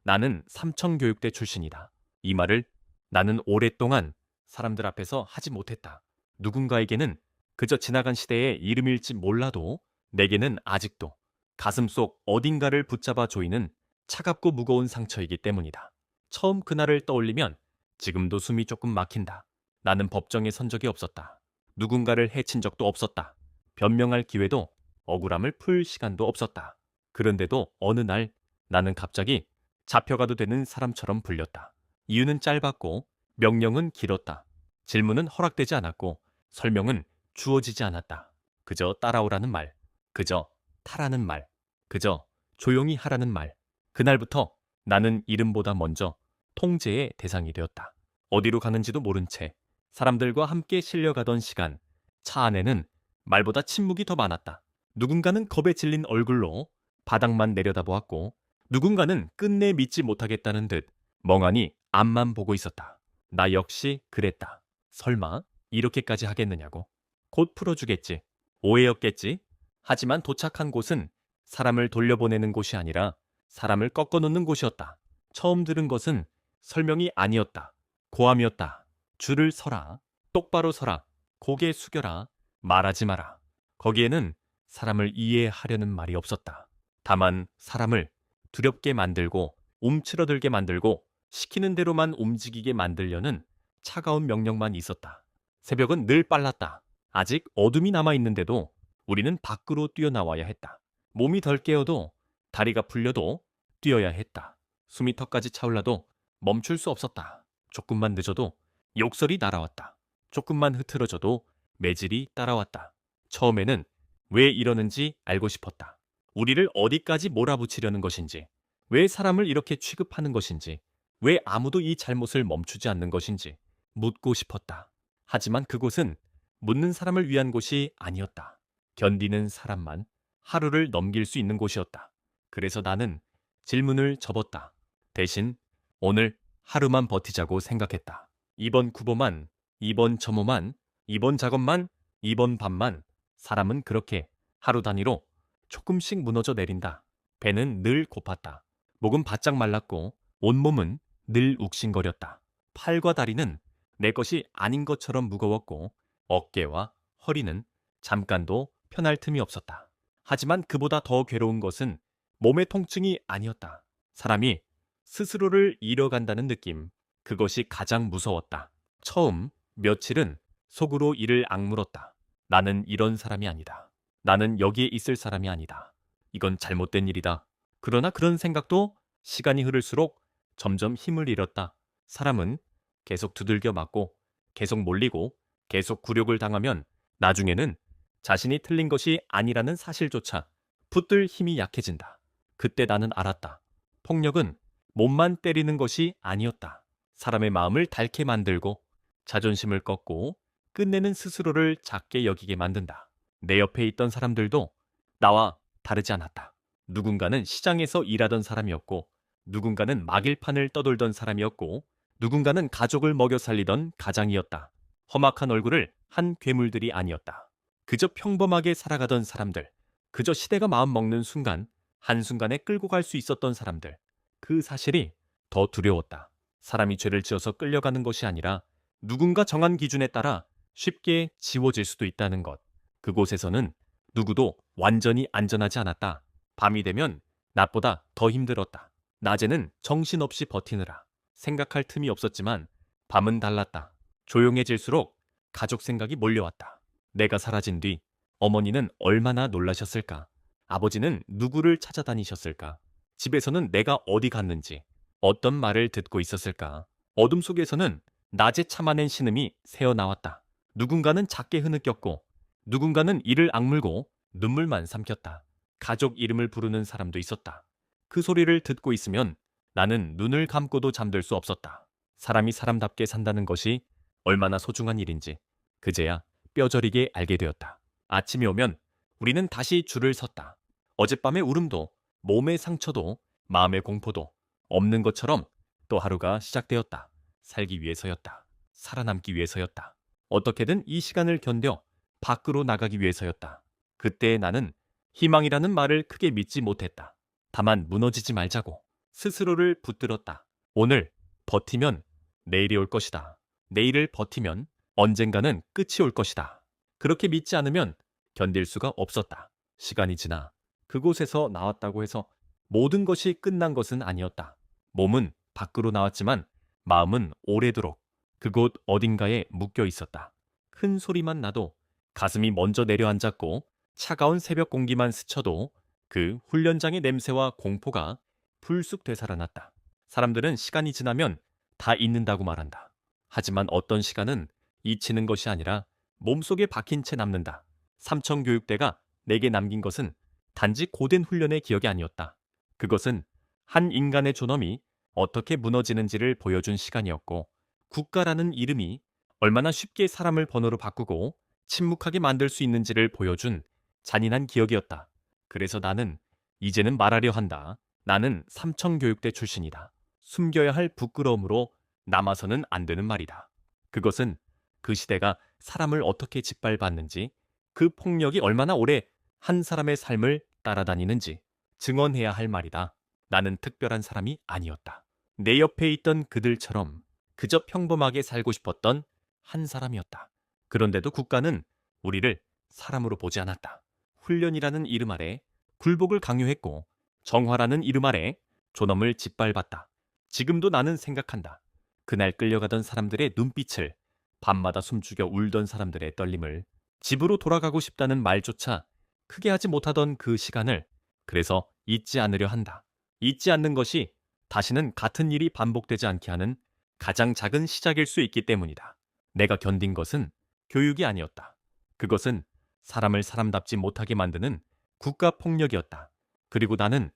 나는 삼청교육대 출신이다. 이 말을 나는 오랫동안 사람들 앞에서 하지 못했다. 누군가에게는 그저 지나간 시대의 이름일지 몰라도 내게는 아직도 가슴속 어딘가를 붙잡아 조이는 차갑고 무거운 상처이기 때문이다. 처음 그날을 떠올리면 지금도 숨이 조금 막힌다. 나는 법정에 선 적이 없었다. 누군가를 해친 적도 없었다. 변명할 기회도 억울함을 풀 시간도 없었다. 그런데도 어느 날 나는 갑자기 잡혀가도 되는 사람처럼 불렸다. 이유는 짧았고 명령은 길었다. 질문은 허락되지 않았고 설명은 주어지지 않았다. 그저 따라오라는 말, 그저 타라는 말, 그저 조용히 하라는 말. 그날부터 나는 이름보다 먼저 통제의 대상이 되었다. 어디로 가는지도 모른 채 사람들과 함께 실려가던 시간, 차 안에는 말보다 침묵이 더 많았다. 누군가는 겁에 질린 얼굴로 바닥만 내려다보았고 누군가는 끝내 믿지 못하겠다는 듯 멍하니 앞만 보고 있었다. 나 역시 그랬다. 설마 이렇게까지 하겠느냐고. 곧 풀어주겠지. 오해였겠지. 하지만 도착한 곳은 사람을 돌려보내는 곳이 아니라 사람을 꺾어놓는 곳이었다. 처음 들은 것은 설명이 아니었다. 고함이었다. 줄을 서라. 똑바로 서라. 고개 숙여라. 말하지 마라. 거기에는 사람을 이해하려는 말이 없었다. 다만 사람을 두렵게 만들고 움츠러들게 만들고 시키는 대로만 움직이게 만들려는 차가운 명령만 있었다. 새벽은 늘 빨랐다. 아직 어둠이 남아있는데도 우리는 밖으로 뛰어나와야 했다. 몸이 덜 깨어도 다리가 풀려도 뛰어야 했다. 숨이 턱까지 차올라도 멈출 수 없었다. 조금만 늦어도 욕설이 날아왔다. 조금만 흐트러져도 매질이 따라왔다. 처음에는 왜 이러는지 알고 싶었다. 우리를 어디까지 몰아붙이려는 것인지, 왜 사람을 이렇게 취급하는 것인지, 왜 아무도 이 잘못을 멈추지 않는 것인지 묻고 싶었다. 하지만 그곳은 묻는 사람을 위한 곳이 아니었다. 견디는 사람만 하루를 넘길 수 있는 곳이었다. 그래서 나는 질문을 접었다. 대신 오늘 하루만 버티자고 생각했다. 이번 구보만, 이번 점호만, 이번 작업만, 이번 밤만 사람은 그렇게 하루 단위로 조금씩 무너져 내린다. 배는 늘 고팠다. 목은 바짝 말랐고 온몸은 늘 욱신거렸다. 팔과 다리는 내 것이 아닌 것처럼 무거웠고 어깨와 허리는 잠깐도 편할 틈이 없었다. 하지만 그보다 더 괴로운 것은 몸의 통증이 아니었다. 사람이 스스로를 잃어간다는 느낌. 그것이 가장 무서웠다. 처음 며칠은 속으로 이를 악물었다. 나는 이런 사람이 아니다. 나는 여기에 있을 사람이 아니다. 이건 잘못된 일이다. 그러나 그런 생각도 시간이 흐를수록 점점 힘을 잃었다. 사람은 계속 두들겨 맞고 계속 몰리고 계속 굴욕을 당하면 나중에는 자신이 틀린 것이 아니라는 사실조차 붙들 힘이 약해진다. 그때 나는 알았다. 폭력은 몸만 때리는 것이 아니었다. 사람의 마음을 닳게 만들고 자존심을 꺾고 끝내는 스스로를 작게 여기게 만든다. 내 옆에 있던 사람들도 나와 다르지 않았다. 누군가는 시장에서 일하던 사람이었고 누군가는 막일판을 떠돌던 사람이었고 누군가는 가족을 먹여 살리던 가장이었다. 험악한 얼굴을 한 괴물들이 아니었다. 그저 평범하게 살아가던 사람들, 그저 시대가 마음 먹는 순간 한순간에 끌고 갈 수 있었던 사람들. 그 사실이 더 두려웠다. 사람이 죄를 지어서 끌려가는 것이 아니라 누군가 정한 기준에 따라 쉽게 지워질 수도 있다는 것. 그곳에서는 누구도 완전히 안전하지 않았다. 밤이 되면 낮보다 더 힘들었다. 낮에는 정신없이 버티느라 생각할 틈이 없었지만 밤은 달랐다. 조용해질수록 가족 생각이 몰려왔다. 내가 사라진 뒤 어머니는 얼마나 놀라셨을까? 아버지는 누구를 찾아다니셨을까? 집에서는 내가 어디 갔는지, 어떤 말을 듣고 있었을까? 어둠 속에서는 낮에 참아낸 신음이 새어나왔다. 누군가는 작게 흐느꼈고 누군가는 이를 악물고 눈물만 삼켰다. 가족 이름을 부르는 사람도 있었다. 그 소리를 듣고 있으면 나는 눈을 감고도 잠들 수 없었다. 사람이 사람답게 산다는 것이 얼마나 소중한 일인지 그제야 뼈저리게 알게 되었다. 아침이 오면 우리는 다시 줄을 섰다. 어젯밤의 울음도 몸의 상처도 마음의 공포도 없는 것처럼 또 하루가 시작되었다. 살기 위해서였다. 살아남기 위해서였다. 어떻게든 이 시간을 견뎌 밖으로 나가기 위해서였다. 그때 나는 희망이라는 말을 크게 믿지 못했다. 다만 무너지지 말자고, 스스로를 붙들었다. 오늘 버티면 내일이 올 것이다. 내일을 버티면 언젠가는 끝이 올 것이다. 그렇게 믿지 않으면 견딜 수가 없었다. 시간이 지나 그곳에서 나왔다고 해서 모든 것이 끝난 것은 아니었다. 몸은 밖으로 나왔지만 마음은 오래도록 그곳 어딘가에 묶여 있었다. 큰 소리만 나도, 가슴이 먼저 내려앉았고 차가운 새벽 공기만 스쳐도 그 훈련장의 냄새와 공포가 불쑥 되살아났다. 사람들은 시간이 지나면 다 잊는다고 말한다. 하지만 어떤 시간은 잊히는 것이 아니라 몸속에 박힌 채 남는다. 삼청교육대가 내게 남긴 것은 단지 고된 훈련의 기억이 아니었다. 그것은 한 인간의 존엄이 어떻게 무너지는지를 보여준 시간이었고, 국가라는 이름이 얼마나 쉽게 사람을 번호로 바꾸고 침묵하게 만들 수 있는지를 보여준 잔인한 기억이었다. 그래서 나는 이제는 말하려 한다. 나는 삼청교육대 출신이다. 숨겨야 할 부끄러움으로 남아서는 안 되는 말이다. 그것은 그 시대가 사람을 어떻게 짓밟았는지, 그 폭력이 얼마나 오래 한 사람의 삶을 따라다니는지 증언해야 할 말이다. 나는 특별한 사람이 아니었다. 내 옆에 있던 그들처럼 그저 평범하게 살고 싶었던 한 사람이었다. 그런데도 국가는 우리를 사람으로 보지 않았다. 훈련이라는 이름 아래 굴복을 강요했고, 정화라는 이름 아래 존엄을 짓밟았다. 지금도 나는 생각한다. 그날 끌려가던 사람들의 눈빛을, 밤마다 숨죽여 울던 사람들의 떨림을, 집으로 돌아가고 싶다는 말조차 크게 하지 못하던 그 시간을. 그래서 잊지 않으려 한다. 잊지 않는 것이 다시는 같은 일이 반복되지 않게 하는 가장 작은 시작일 수 있기 때문이다. 내가 견딘 것은 교육이 아니었다. 그것은 사람을 사람답지 못하게 만드는 국가폭력이었다. 그리고 나는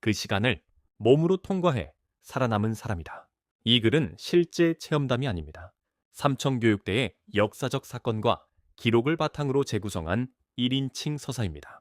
그 시간을 몸으로 통과해 살아남은 사람이다. 이 글은 실제 체험담이 아닙니다. 삼청교육대의 역사적 사건과 기록을 바탕으로 재구성한 1인칭 서사입니다.